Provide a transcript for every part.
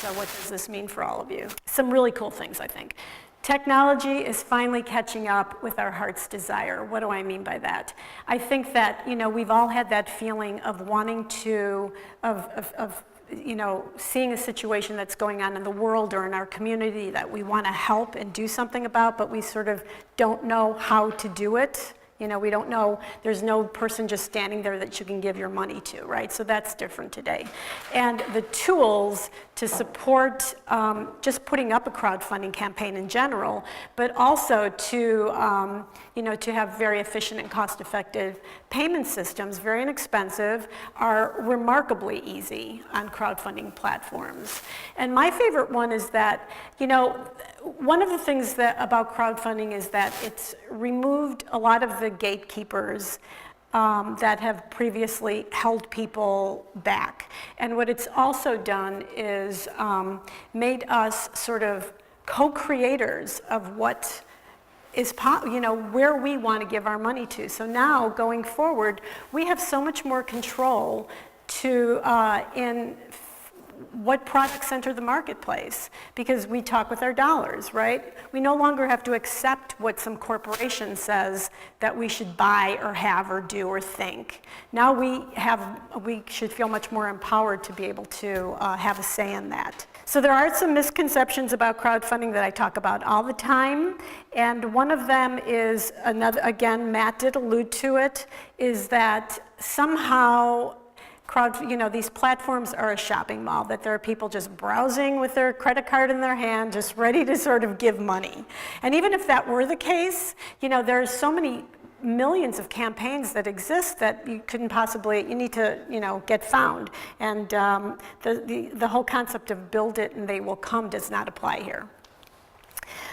So what does this mean for all of you? Some really cool things, I think. Technology is finally catching up with our heart's desire. What do I mean by that? I think that, we've all had that feeling of wanting to, seeing a situation that's going on in the world or in our community that we want to help and do something about, but we sort of don't know how to do it. We don't know, there's no person just standing there that you can give your money to, right? So that's different today. And the tools to support just putting up a crowdfunding campaign in general, but also to, to have very efficient and cost-effective payment systems, very inexpensive, are remarkably easy on crowdfunding platforms. And my favorite one is that, one of the things about crowdfunding is that it's removed a lot of the gatekeepers that have previously held people back. And what it's also done is made us sort of co-creators of what is, where we want to give our money to. So now, going forward, we have so much more control in what products enter the marketplace, because we talk with our dollars, right? We no longer have to accept what some corporation says that we should buy or have or do or think. Now we should feel much more empowered to be able to have a say in that. So there are some misconceptions about crowdfunding that I talk about all the time, and one of them is, again, Matt did allude to it, is that somehow these platforms are a shopping mall, that there are people just browsing with their credit card in their hand, just ready to sort of give money. And even if that were the case, there are so many millions of campaigns that exist that you need to, get found. And the whole concept of build it and they will come does not apply here.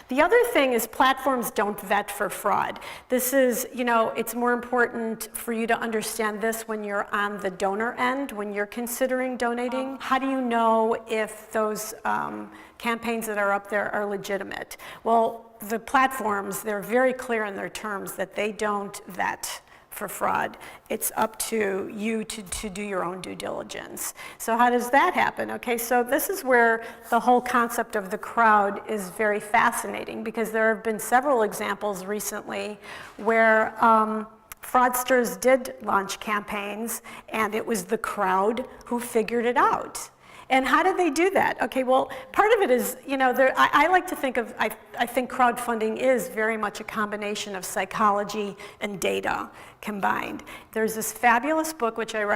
The other thing is platforms don't vet for fraud. This is, it's more important for you to understand this when you're on the donor end, when you're considering donating. How do you know if those campaigns that are up there are legitimate? Well, the platforms, they're very clear in their terms that they don't vet for fraud. It's up to you to do your own due diligence. So how does that happen? Okay, so this is where the whole concept of the crowd is very fascinating, because there have been several examples recently where fraudsters did launch campaigns and it was the crowd who figured it out. And how did they do that? Okay, well, part of it is, I like to think of, I think crowdfunding is very much a combination of psychology and data combined. There's this fabulous book, which I recommend,